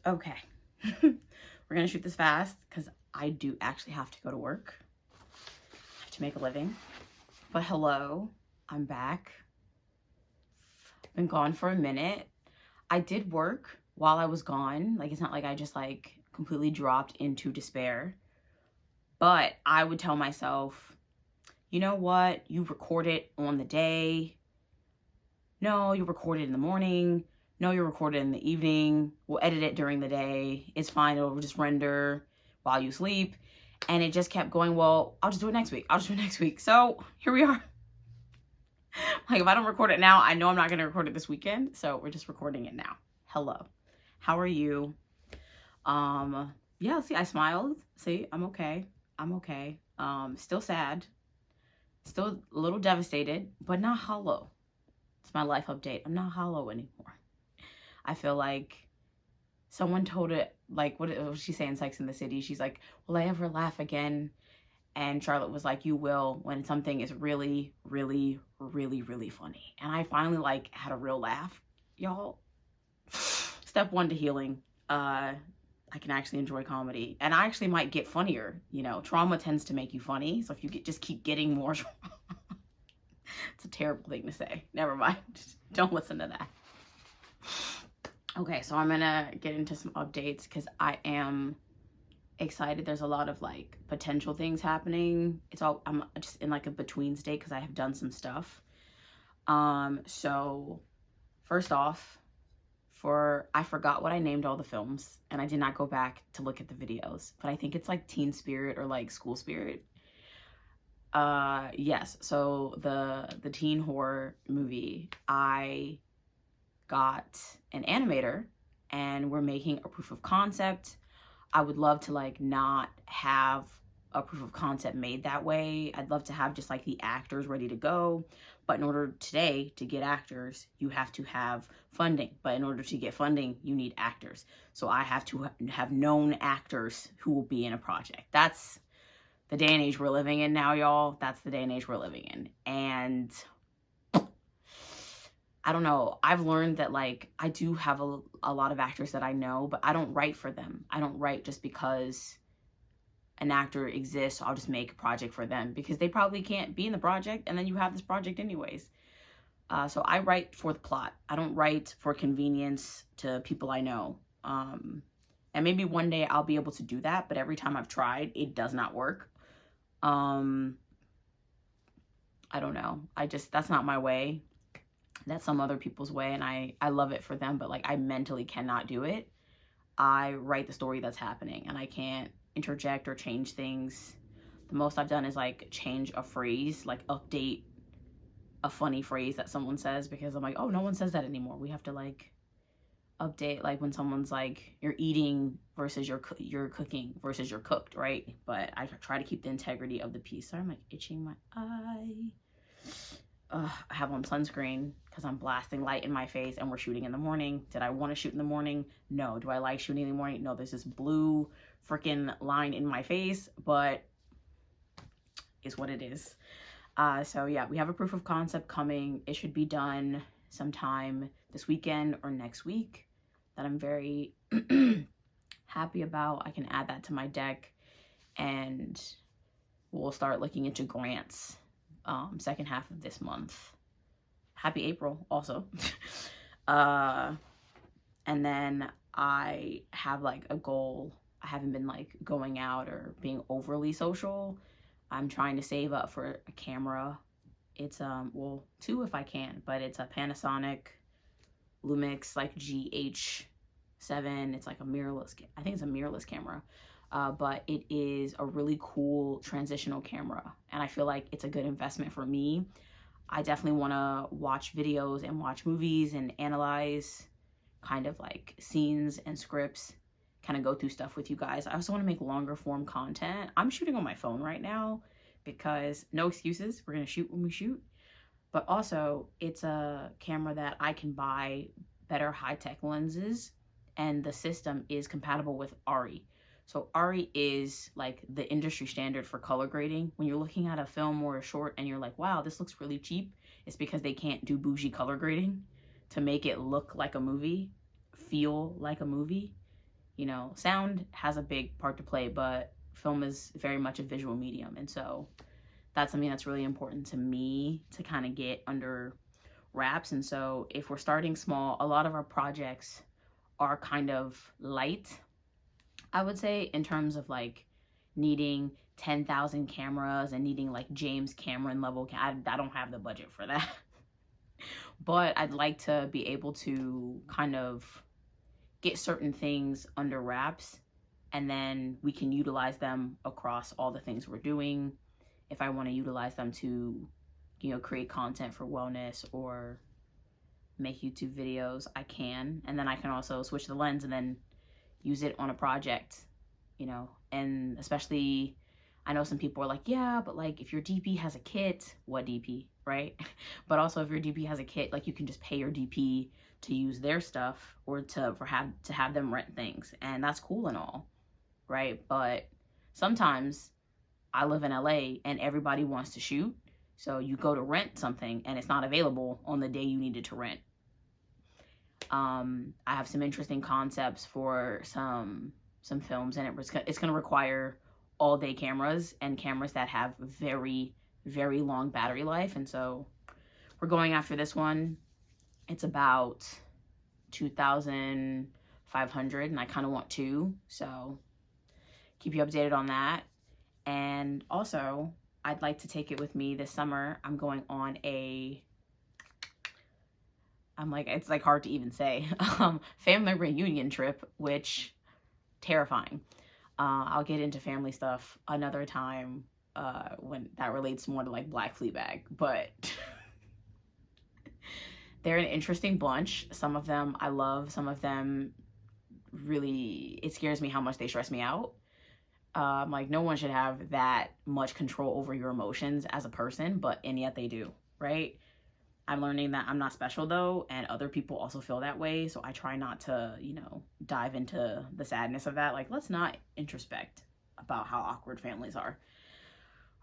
Okay. We're gonna shoot this fast because I do actually have to go to work. I have to make a living. But hello, I'm back. Been gone for a minute. I did work while I was gone. Like, it's not like I just like completely dropped into despair. But I would tell myself, you know what? You record it on the day. No, you record it in the morning. No, you record it in the evening. We'll edit it during the day. It's fine. It'll just render while you sleep. And it just kept going, well, I'll just do it next week. I'll just do it next week. So here we are. Like, if I don't record it now, I know I'm not going to record it this weekend. So we're just recording it now. Hello. How are you? Yeah, see, I smiled. See, I'm okay. I'm okay. Still sad. Still a little devastated, but not hollow. It's my life update. I'm not hollow anymore. I feel like someone told it, like, what was she saying, Sex in the City? She's like, will I ever laugh again? And Charlotte was like, you will, when something is really, really, really, really funny. And I finally, like, had a real laugh, y'all. Step one to healing. I can actually enjoy comedy. And I actually might get funnier. You know, trauma tends to make you funny. So if you just keep getting more trauma. It's a terrible thing to say. Never mind. Don't listen to that. Okay, so I'm gonna get into some updates because I am excited. There's a lot of like potential things happening. I'm just in like a between state because I have done some stuff. So first off, I forgot what I named all the films and I did not go back to look at the videos, but I think it's like Teen Spirit or like School Spirit. Yes, so the teen horror movie, I got an animator and we're making a proof of concept. I would love to like not have a proof of concept made that way. I'd love to have just like the actors ready to go. But in order today to get actors, you have to have funding. But in order to get funding, you need actors. So I have to have known actors who will be in a project. That's the day and age we're living in now, y'all. That's the day and age we're living in. And I don't know. I've learned that like I do have a lot of actors that I know, but I don't write for them. I don't write just because an actor exists. I'll just make a project for them because they probably can't be in the project and then you have this project anyways. So I write for the plot. I don't write for convenience to people I know. And maybe one day I'll be able to do that, but every time I've tried, it does not work. I don't know. That's not my way. That's some other people's way, and I love it for them, but like I mentally cannot do it. I write the story that's happening and I can't interject or change things. The most I've done is like change a phrase, like update a funny phrase that someone says because I'm like, oh, no one says that anymore. We have to like update, like when someone's like, you're eating versus you're cooking versus you're cooked, right? But I try to keep the integrity of the piece. Sorry, I'm like itching my eye. I have on sunscreen because I'm blasting light in my face and we're shooting in the morning. Did I want to shoot in the morning? No. Do I like shooting in the morning? No, there's this blue freaking line in my face, but it's what it is. So yeah, we have a proof of concept coming. It should be done sometime this weekend or next week that I'm very happy about. I can add that to my deck and we'll start looking into grants second half of this month. Happy April also. And then I have like a goal. I haven't been like going out or being overly social. I'm trying to save up for a camera. It's well, two if I can, but it's a Panasonic LUMIX like GH7. It's like a mirrorless, I think it's a mirrorless camera. But it is a really cool transitional camera and I feel like it's a good investment for me. I definitely want to watch videos and watch movies and analyze kind of like scenes and scripts, kind of go through stuff with you guys. I also want to make longer form content. I'm shooting on my phone right now because no excuses. We're going to shoot when we shoot. But also it's a camera that I can buy better high-tech lenses and the system is compatible with ARRI. So ARRI is like the industry standard for color grading. When you're looking at a film or a short and you're like, wow, this looks really cheap, it's because they can't do bougie color grading to make it look like a movie, feel like a movie. You know, sound has a big part to play, but film is very much a visual medium. And so that's something that's really important to me to kind of get under wraps. And so if we're starting small, a lot of our projects are kind of light, I would say, in terms of like needing 10,000 cameras and needing like James Cameron level. I don't have the budget for that. But I'd like to be able to kind of get certain things under wraps, and then we can utilize them across all the things we're doing. If I want to utilize them to, you know, create content for wellness or make YouTube videos, I can. And then I can also switch the lens and then use it on a project, you know. And especially, I know some people are like, yeah, but like if your DP has a kit, what DP, right? But also if your DP has a kit, like you can just pay your DP to use their stuff or to have them rent things, and that's cool and all, right? But sometimes I live in LA and everybody wants to shoot, so you go to rent something and it's not available on the day you needed to rent. I have some interesting concepts for some films, and it's going to require all day cameras and cameras that have very, very long battery life. And so we're going after this one. It's about 2,500 and I kind of want two, so keep you updated on that. And also, I'd like to take it with me this summer. I'm going on it's like hard to even say, family reunion trip, which terrifying. I'll get into family stuff another time when that relates more to like Black Fleabag, but they're an interesting bunch. Some of them I love, some of them really, it scares me how much they stress me out. Like no one should have that much control over your emotions as a person, and yet they do, right? I'm learning that I'm not special though, and other people also feel that way. So I try not to, you know, dive into the sadness of that. Like, let's not introspect about how awkward families are.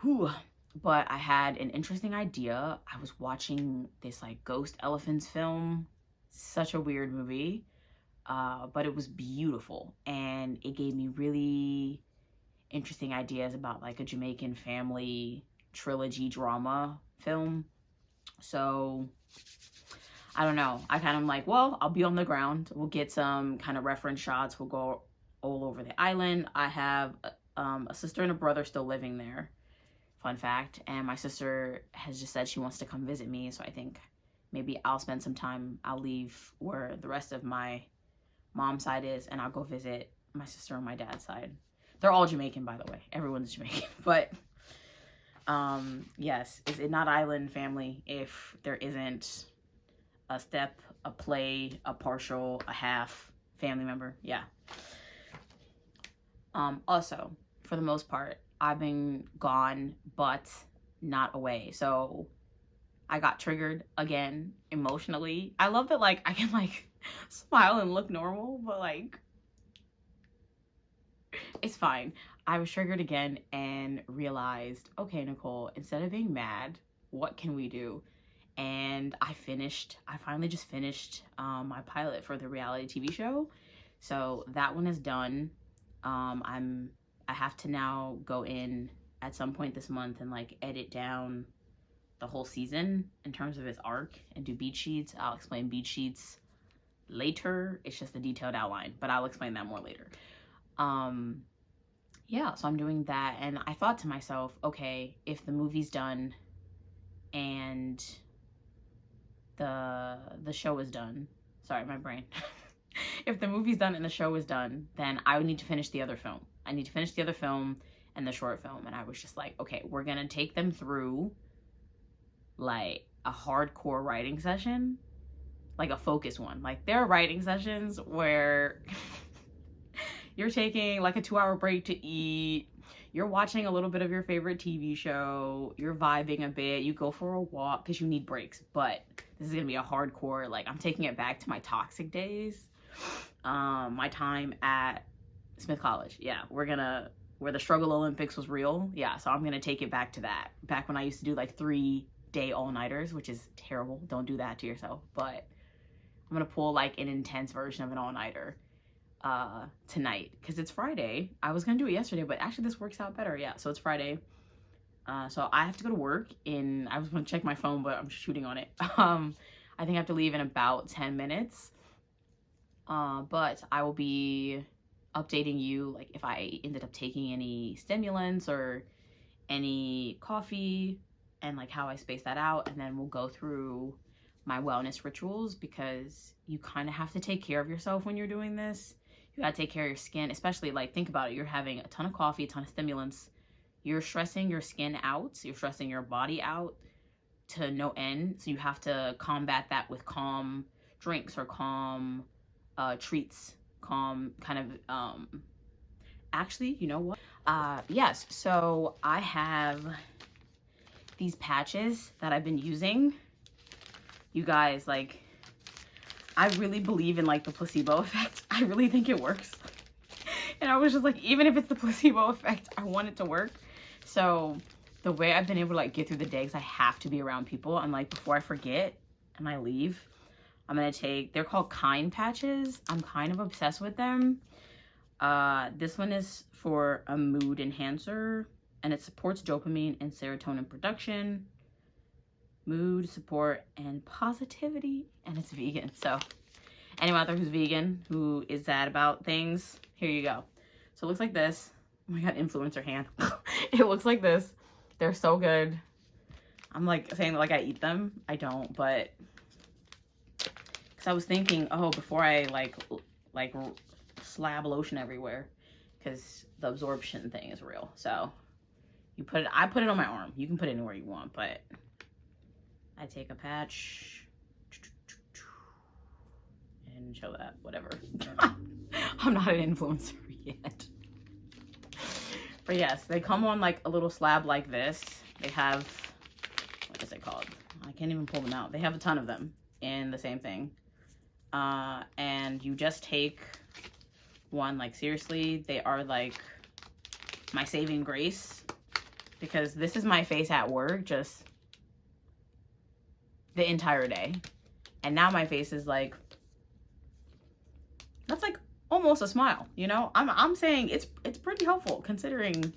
Whew. But I had an interesting idea. I was watching this like Ghost Elephants film, such a weird movie, but it was beautiful, and it gave me really interesting ideas about like a Jamaican family trilogy drama film. So I don't know, I kind of like, well, I'll be on the ground, we'll get some kind of reference shots, we'll go all over the island. I have a sister and a brother still living there, fun fact, and my sister has just said she wants to come visit me, so I think maybe I'll spend some time, I'll leave where the rest of my mom's side is, and I'll go visit my sister on my dad's side. They're all Jamaican, by the way, everyone's Jamaican, but yes, is it not island family if there isn't a step, a play, a partial, a half family member? Yeah. Also, for the most part, I've been gone, but not away. So I got triggered again emotionally. I love that, like, I can like smile and look normal, but like, it's fine. I was triggered again and realized, okay, Nicole, instead of being mad, what can we do? And I finally just finished my pilot for the reality TV show. So that one is done. I have to now go in at some point this month and like edit down the whole season in terms of its arc and do beat sheets. I'll explain beat sheets later. It's just a detailed outline, but I'll explain that more later. Yeah, so I'm doing that, and I thought to myself, okay, if the movie's done and the show is done, sorry, my brain. If the movie's done and the show is done, then I would need to finish the other film. I need to finish the other film and the short film, and I was just like, okay, we're gonna take them through like a hardcore writing session, like a focus one. Like there are writing sessions where you're taking like a 2-hour break to eat, you're watching a little bit of your favorite TV show, you're vibing a bit, you go for a walk because you need breaks. But this is gonna be a hardcore, like I'm taking it back to my toxic days, my time at Smith College. Yeah, where the struggle Olympics was real. Yeah, so I'm gonna take it back to that. Back when I used to do like 3-day all-nighters, which is terrible. Don't do that to yourself. But I'm gonna pull like an intense version of an all-nighter. tonight because it's Friday. I was gonna do it yesterday, but actually this works out better. Yeah, so it's Friday. So I have to go to work I was gonna check my phone, but I'm shooting on it. I think I have to leave in about 10 minutes. But I will be updating you, like if I ended up taking any stimulants or any coffee and like how I space that out. And then we'll go through my wellness rituals because you kind of have to take care of yourself when you're doing this. You gotta take care of your skin, especially like think about it. You're having a ton of coffee, a ton of stimulants. You're stressing your skin out. You're stressing your body out to no end. So you have to combat that with calm drinks or calm treats, calm kind of, actually, you know what? Yes, so I have these patches that I've been using. You guys, like, I really believe in like the placebo effect. I really think it works. And I was just like, even if it's the placebo effect, I want it to work. So the way I've been able to like get through the day is I have to be around people. And like before I forget and I leave, I'm gonna take, they're called Kind patches. I'm kind of obsessed with them. This one is for a mood enhancer and it supports dopamine and serotonin production, mood support and positivity, and it's vegan. So anyone out there who's vegan, who is sad about things, here you go. So it looks like this. Oh my God, influencer hand. It looks like this. They're so good. I'm like saying like I eat them. I don't, but because I was thinking, oh, before I like slab lotion everywhere, because the absorption thing is real. So you put it, I put it on my arm. You can put it anywhere you want, but I take a patch and show that, whatever. I'm not an influencer yet. But yes, they come on like a little slab like this. They have, what is it called? I can't even pull them out. They have a ton of them in the same thing. And you just take one, like seriously, they are like my saving grace because this is my face at work just the entire day. And now my face is like, that's like almost a smile, you know? I'm saying it's pretty helpful considering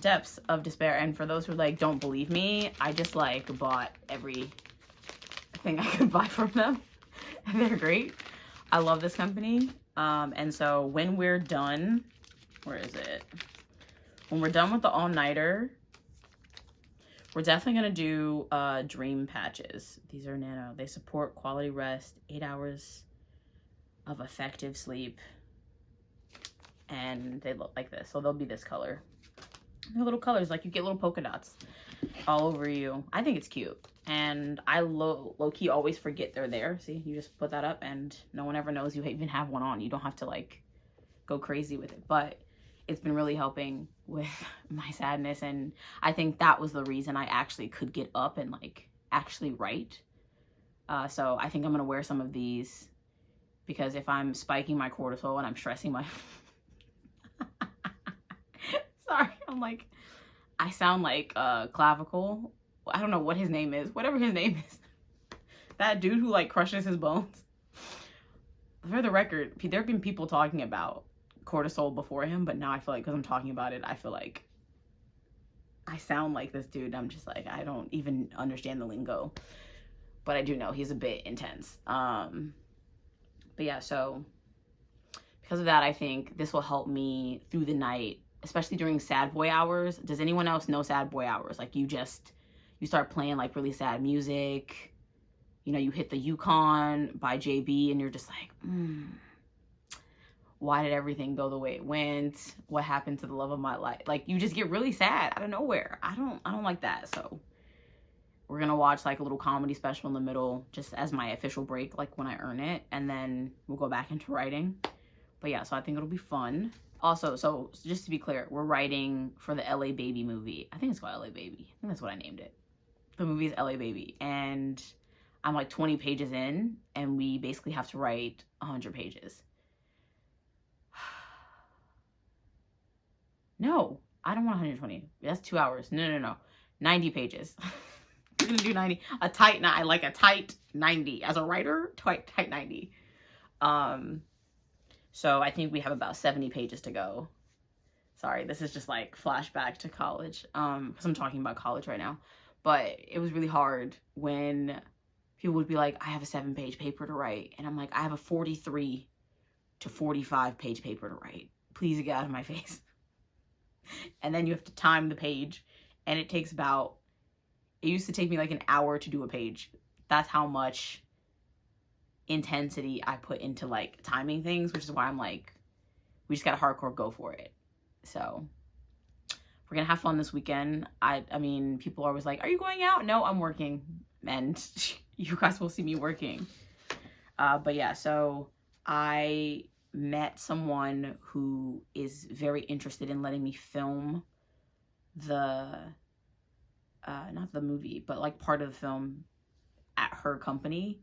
depths of despair. And for those who like don't believe me, I just like bought every thing I could buy from them. They're great. I love this company. And so when we're done, where is it? When we're done with the all-nighter, we're definitely gonna do dream patches. These are nano. They support quality rest, 8 hours of effective sleep, and they look like this. So they'll be this color. They're little colors, like you get little polka dots all over you. I think it's cute, and I low-key always forget they're there. See, you just put that up and no one ever knows you even have one on. You don't have to like go crazy with it, but it's been really helping with my sadness. And I think that was the reason I actually could get up and like actually write. So I think I'm gonna wear some of these because if I'm spiking my cortisol and I'm stressing my sorry, I'm like, I sound like Clavicle. I don't know what his name is, whatever his name is. That dude who like crushes his bones. For the record, there have been people talking about cortisol before him, but now I feel like because I'm talking about it, I feel like I sound like this dude. I'm just like, I don't even understand the lingo, but I do know he's a bit intense. But yeah, so because of that, I think this will help me through the night, especially during sad boy hours. Does anyone else know sad boy hours? Like you start playing like really sad music. You know, you hit the Yukon by JB and you're just like, why did everything go the way it went? What happened to the love of my life? Like you just get really sad out of nowhere. I don't like that. So we're gonna watch like a little comedy special in the middle just as my official break, like when I earn it, and then we'll go back into writing. But yeah, so I think it'll be fun. Also, so just to be clear, we're writing for the LA Baby movie. I think it's called LA Baby. I think that's what I named it. The movie is LA Baby, and I'm like 20 pages in, and we basically have to write 100 pages. No, I don't want 120. That's 2 hours. No. 90 pages. We're gonna do 90. I like a tight 90. As a writer, tight 90. So I think we have about 70 pages to go. Sorry, this is just like flashback to college, because I'm talking about college right now. But it was really hard when people would be like, I have a 7-page paper to write. And I'm like, I have a 43 to 45 page paper to write. Please get out of my face. And then you have to time the page. And it takes about, it used to take me like an hour to do a page. That's how much intensity I put into like timing things, which is why I'm like, we just gotta hardcore go for it. So we're gonna have fun this weekend. I mean, people are always like, are you going out? No, I'm working. And you guys will see me working. But yeah, so I met someone who is very interested in letting me film the, not the movie, but like part of the film at her company.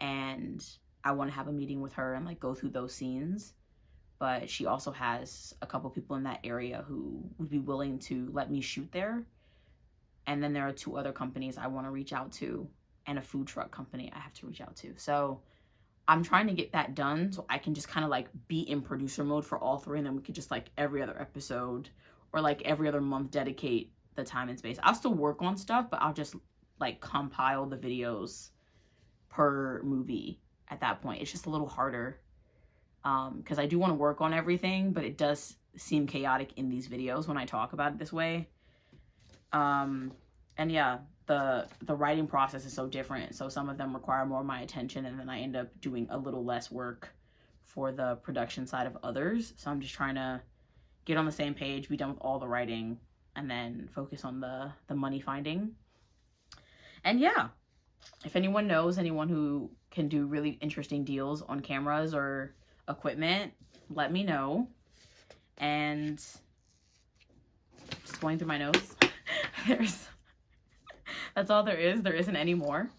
And I want to have a meeting with her and like go through those scenes. But she also has a couple people in that area who would be willing to let me shoot there. And then there are 2 other companies I want to reach out to, and a food truck company I have to reach out to. So I'm trying to get that done so I can just kind of like be in producer mode for all 3, and then we could just like every other episode or like every other month dedicate the time and space. I'll still work on stuff, but I'll just like compile the videos per movie at that point. It's just a little harder because I do want to work on everything, but it does seem chaotic in these videos when I talk about it this way. And yeah, the writing process is so different. So some of them require more of my attention, and then I end up doing a little less work for the production side of others. So I'm just trying to get on the same page, be done with all the writing, and then focus on the money finding. And yeah, if anyone knows anyone who can do really interesting deals on cameras or equipment, let me know. And just going through my notes. That's all there is. There isn't any more.